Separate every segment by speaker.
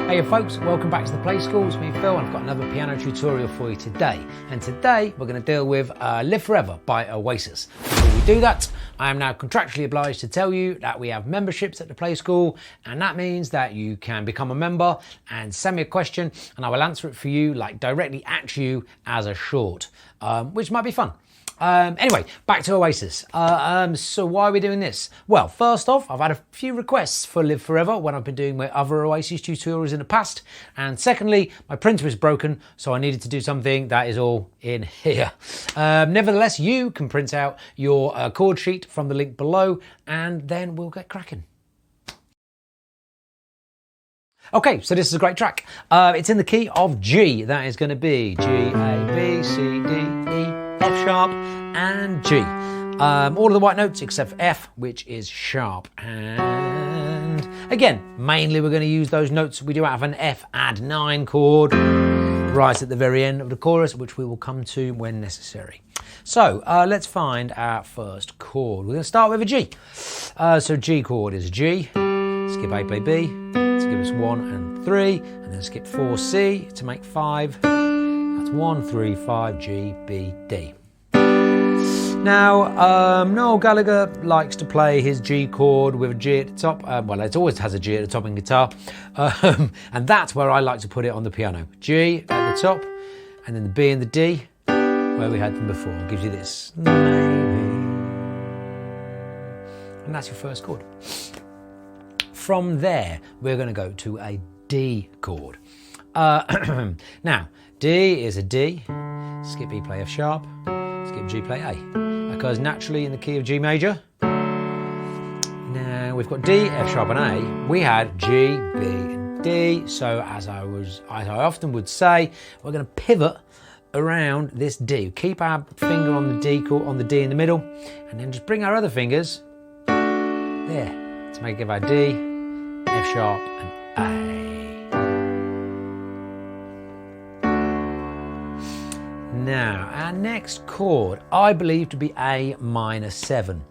Speaker 1: Hey folks, welcome back to the Play School. It's me, Phil, and I've got another piano tutorial for you today. And today we're going to deal with Live Forever by Oasis. Before we do that, I am now contractually obliged to tell you that we have memberships at the Play School, and that means that you can become a member and send me a question and I will answer it for you, like directly at you as a short, which might be fun. Anyway, back to Oasis. So why are we doing this? Well, first off, I've had a few requests for Live Forever when I've been doing my other Oasis tutorials in the past. And secondly, my printer is broken, so I needed to do something that is all in here. Nevertheless, you can print out your chord sheet from the link below, and then we'll get cracking. Okay, so this is a great track. It's in the key of G. That is going to be G, A, B, C, D, E, F sharp and G. All of the white notes except for F, which is sharp. And again, mainly we're going to use those notes we do have an F add 9 chord right at the very end of the chorus, which we will come to when necessary. So let's find our first chord. We're going to start with a G. So G chord is G, skip A, play B to give us 1 and 3, and then skip 4, C to make 5. That's 1, 3, 5, G, B, D. Now, Noel Gallagher likes to play his G chord with a G at the top. Well, it always has a G at the top in guitar. And that's where I like to put it on the piano. G at the top, and then the B and the D, where we had them before. It gives you this. And that's your first chord. From there, we're going to go to a D chord. Now, D is a D, skip E, play F sharp, skip G, play A. Because naturally in the key of G major. Now we've got D, F sharp and A. We had G, B and D. So as I often would say, we're going to pivot around this D. Keep our finger on the D chord, on the D in the middle, and then just bring our other fingers there to make it give our D, F sharp and A. Now, our next chord, I believe to be A minor 7.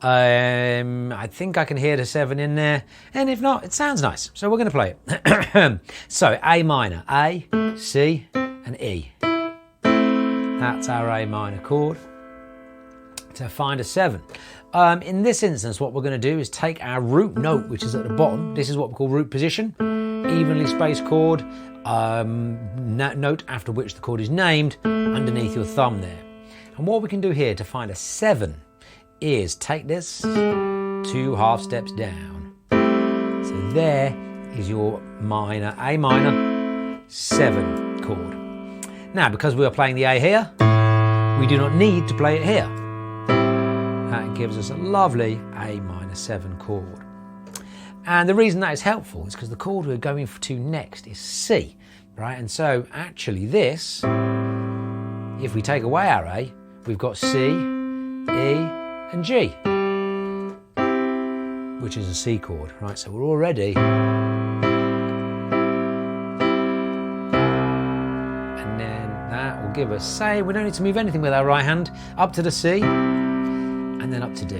Speaker 1: I think I can hear the 7 in there, and if not, it sounds nice, so we're going to play it. So, A minor, A, C, and E. That's our A minor chord. To find a 7. In this instance, what we're going to do is take our root note, which is at the bottom. This is what we call root position, evenly spaced chord. Note after which the chord is named underneath your thumb there. And what we can do here to find a 7 is take this 2 half steps down. So there is your minor, A minor 7 chord. Now, because we are playing the A here, we do not need to play it here. That gives us a lovely A minor 7 chord. And the reason that is helpful is because the chord we're going to next is C, right? And so actually this, if we take away our A, we've got C, E, and G, which is a C chord, right? So we're already, and then that will give us, say, we don't need to move anything with our right hand, up to the C, and then up to D,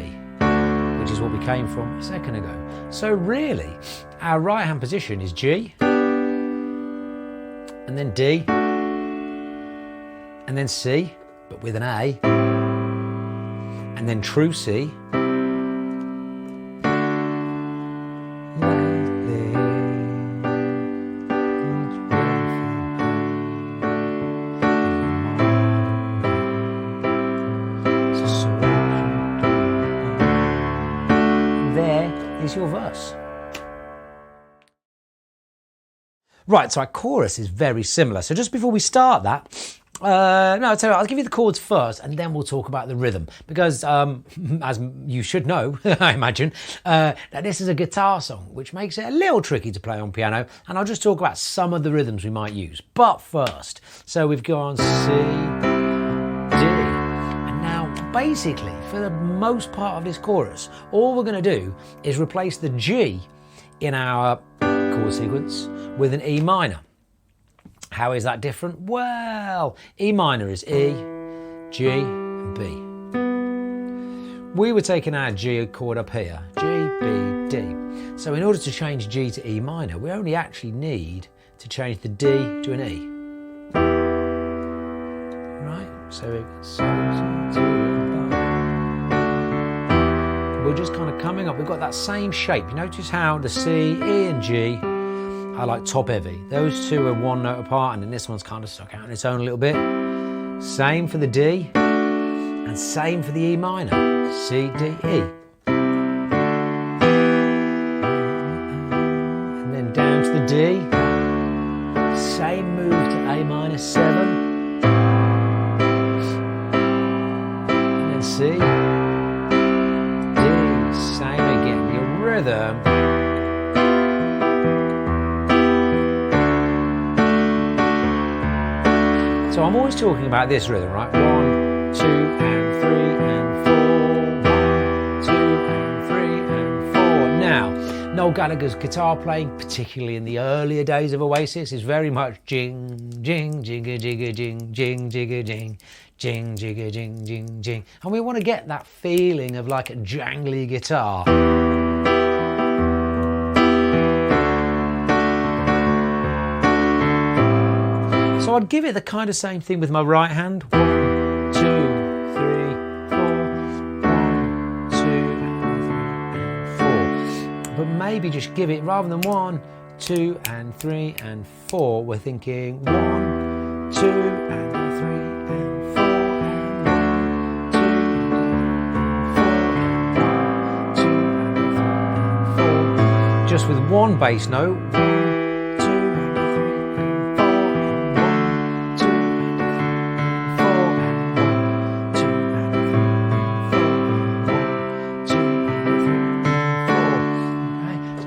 Speaker 1: which is what we came from a second ago. So really, our right hand position is G, and then D, and then C, but with an A, and then true C, is your verse. Right, so our chorus is very similar. So just before we start that, I'll tell you what, I'll give you the chords first and then we'll talk about the rhythm. Because, as you should know, I imagine, that this is a guitar song, which makes it a little tricky to play on piano. And I'll just talk about some of the rhythms we might use. But first, so we've gone C, D. And now, basically, for the most part of this chorus, all we're going to do is replace the G in our chord sequence with an E minor. How is that different? Well, E minor is E, G, and B. we were taking our G chord up here, G, B, D. So in order to change G to E minor, we only actually need to change the D to an E. Right, so we're just kind of coming up, we've got that same shape. You notice how the C, E and G are like top heavy. Those two are one note apart, and then this one's kind of stuck out on its own a little bit. Same for the D, and same for the E minor, C, D, E. And then down to the D, same move to A minor 7. And then C, D, same again. Your rhythm. So I'm always talking about this rhythm, right? 1, 2 and 3 and 4. 1, 2 and 3 and 4. Now, Noel Gallagher's guitar playing, particularly in the earlier days of Oasis, is very much jing, jing, jigga, jigga, jing, jing, jigga, jing, jing, jigga, jing, jing, jing. And we want to get that feeling of like a jangly guitar. So I'd give it the kind of same thing with my right hand. 1, 2, 3, 4. 1, 2, and 4. But maybe just give it, rather than 1, 2 and 3 and 4, we're thinking 1, 2 and 3 and 4 and 1, 2 and 4 and 4. Just with one bass note. 1, 2,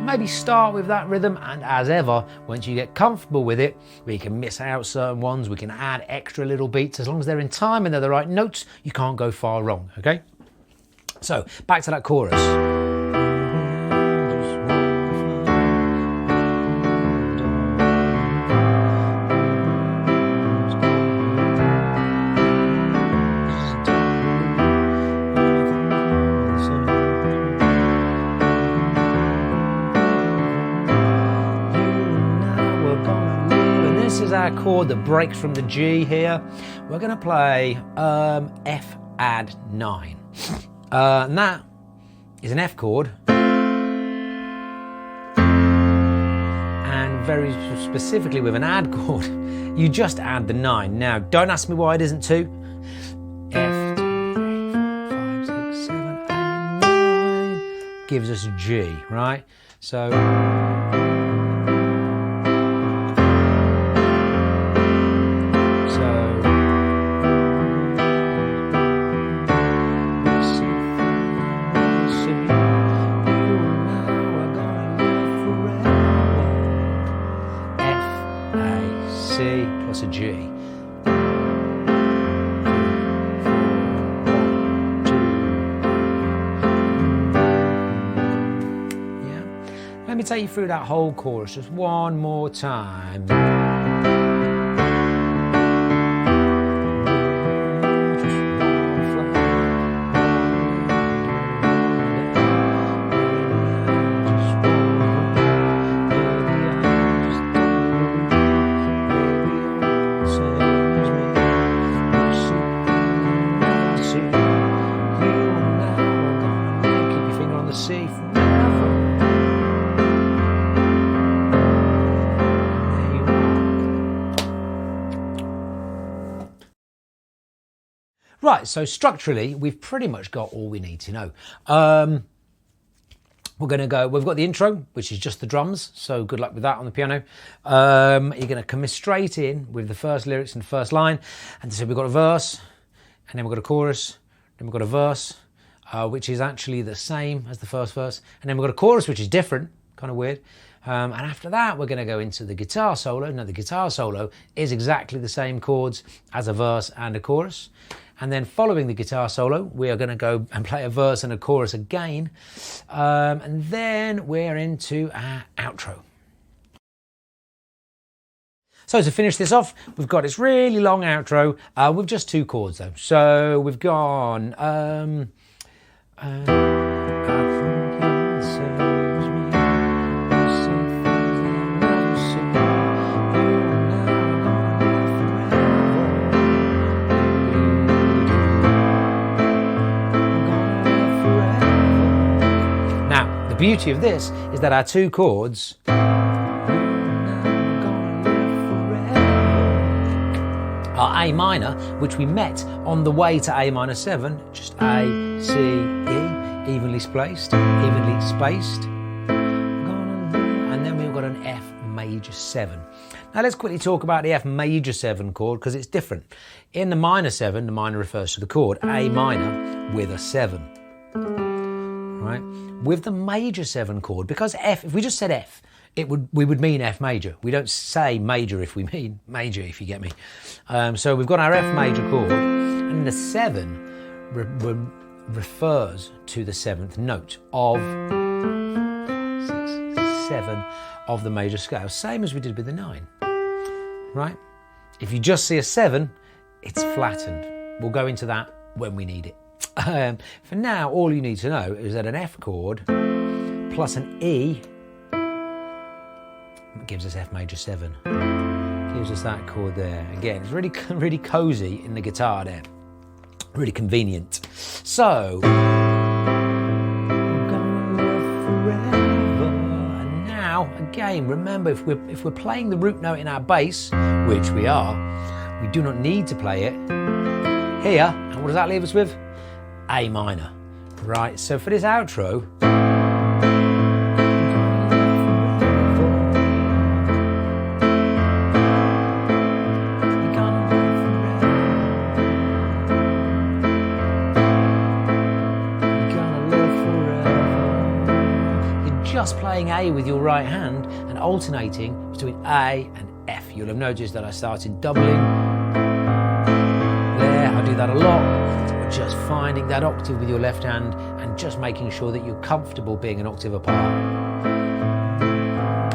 Speaker 1: maybe start with that rhythm, and as ever, once you get comfortable with it, we can miss out certain ones, we can add extra little beats. As long as they're in time and they're the right notes, you can't go far wrong, okay? So, back to that chorus. Our chord that breaks from the G here. We're going to play F add 9. And that is an F chord. And very specifically with an add chord, you just add the 9. Now, don't ask me why it isn't 2. F, 2, 3, 4, 5, 6, 7, 8, 9 gives us a G, right? So C plus a G. 1, 2. Yeah. Let me take you through that whole chorus just one more time. Right, so structurally, we've pretty much got all we need to know. We're going to go, we've got the intro, which is just the drums, so good luck with that on the piano. You're going to come straight in with the first lyrics and the first line, and so we've got a verse, and then we've got a chorus, then we've got a verse, which is actually the same as the first verse, and then we've got a chorus, which is different, kind of weird. And after that, we're going to go into the guitar solo. Now, the guitar solo is exactly the same chords as a verse and a chorus. And then following the guitar solo, we are going to go and play a verse and a chorus again. And then we're into our outro. So to finish this off, we've got this really long outro with just 2 chords though. So we've gone And I think it serves me. You see things I'll never see. You're now gonna live forever. Now, the beauty of this is that our two chords are A minor, which we met on the way to A minor 7, just A, C, E, evenly spaced, and then we've got an F major 7. Now let's quickly talk about the F major 7 chord because it's different. In the minor 7, the minor refers to the chord A minor with a 7, right? With the major 7 chord, because F, if we just said F, we would mean F major. We don't say major if we mean major, if you get me. So we've got our F major chord, and the 7 refers to the 7th note of 7 of the major scale, same as we did with the 9, right? If you just see a 7, it's flattened. We'll go into that when we need it. For now, all you need to know is that an F chord plus an E gives us F major 7. Gives us that chord there. Again, it's really, really cozy in the guitar there. Really convenient. So, I'm gonna live forever. And now, again, remember, if we're playing the root note in our bass, which we are, we do not need to play it here. And what does that leave us with? A minor. Right, so for this outro, just playing A with your right hand and alternating between A and F. You'll have noticed that I started doubling there. I do that a lot. So just finding that octave with your left hand and just making sure that you're comfortable being an octave apart.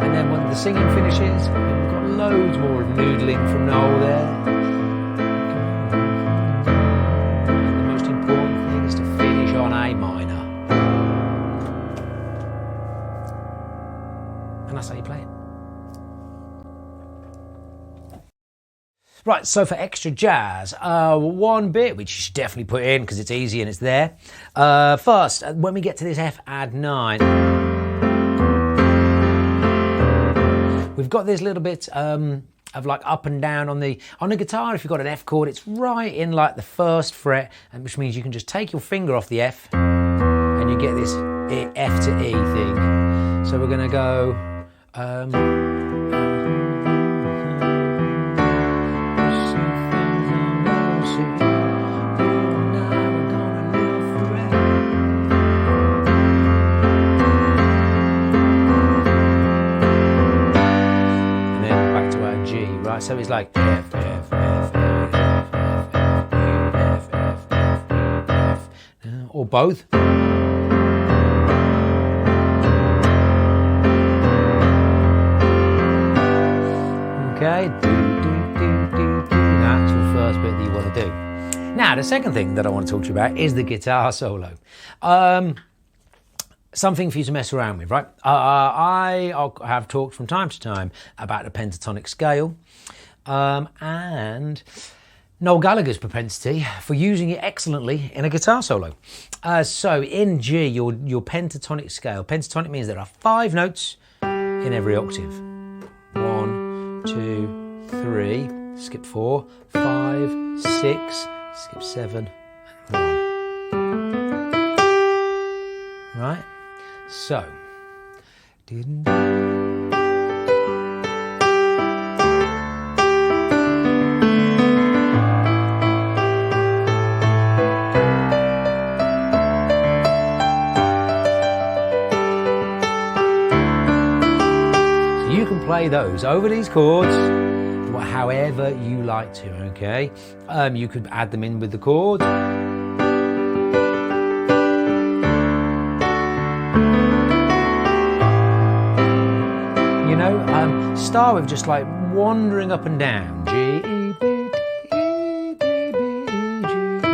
Speaker 1: And then when the singing finishes, we've got loads more of noodling from Noel there. And the most important thing is to finish on A minor. And that's how you play it. Right, so for extra jazz, one bit, which you should definitely put in because it's easy and it's there. First, when we get to this F add 9, we've got this little bit of like up and down on the guitar. If you've got an F chord, it's right in like the first fret, which means you can just take your finger off the F and you get this F to E thing. So we're going to go... So it's like F, F, F, F, F, F, F, F, F, F, or both. Okay, that's your first bit that you want to do. Now, the second thing that I want to talk to you about is the guitar solo. Something for you to mess around with, right? I have talked from time to time about the pentatonic scale and Noel Gallagher's propensity for using it excellently in a guitar solo. So in G, your pentatonic scale, pentatonic means there are 5 notes in every octave. 1, 2, 3, skip 4, 5, 6, skip 7, and 1. Right? So, you can play those over these chords however you like to, okay? You could add them in with the chords. You know, start with just like wandering up and down. G, E, B, D, E, B, B, E, G, E.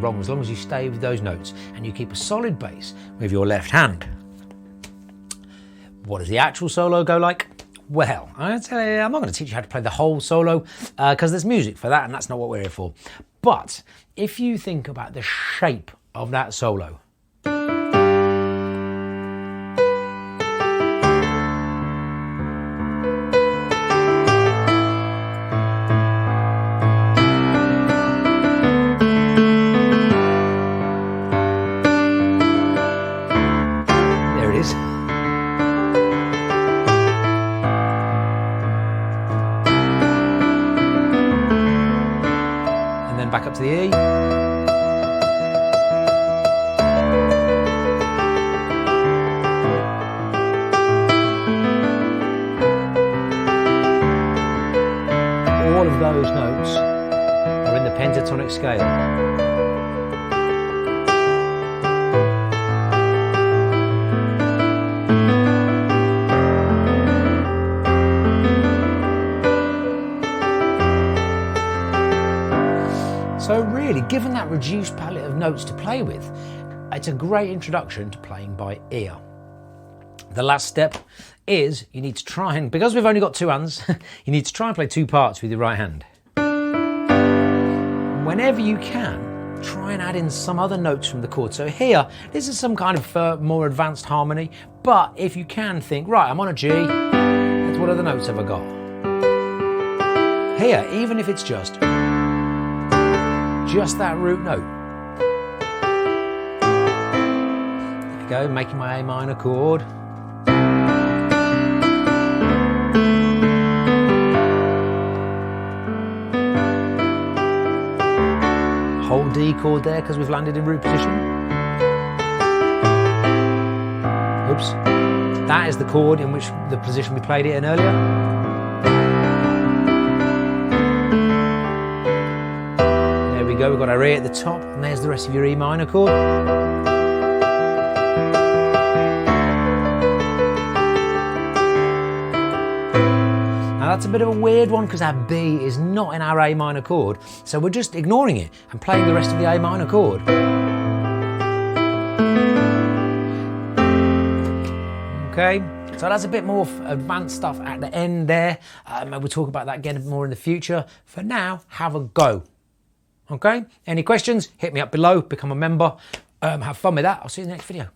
Speaker 1: problem as long as you stay with those notes and you keep a solid bass with your left hand. What does the actual solo go like? Well, I'm not going to teach you how to play the whole solo because there's music for that and that's not what we're here for. But if you think about the shape of that solo, there it is. Back up to the E. All of those notes are in the pentatonic scale. So really, given that reduced palette of notes to play with, it's a great introduction to playing by ear. The last step is you need to try and, because we've only got two hands, you need to try and play two parts with your right hand. Whenever you can, try and add in some other notes from the chord. So here, this is some kind of more advanced harmony, but if you can think, right, I'm on a G, what other notes have I got? Here, even if it's just that root note. There we go, making my A minor chord. Whole D chord there because we've landed in root position. Oops. That is the chord in which the position we played it in earlier. Go, we've got our A at the top, and there's the rest of your E minor chord. Now that's a bit of a weird one because our B is not in our A minor chord, so we're just ignoring it and playing the rest of the A minor chord. Okay, so that's a bit more advanced stuff at the end there. We'll talk about that again more in the future. For now, have a go. Okay, any questions, hit me up below, become a member, have fun with that. I'll see you in the next video.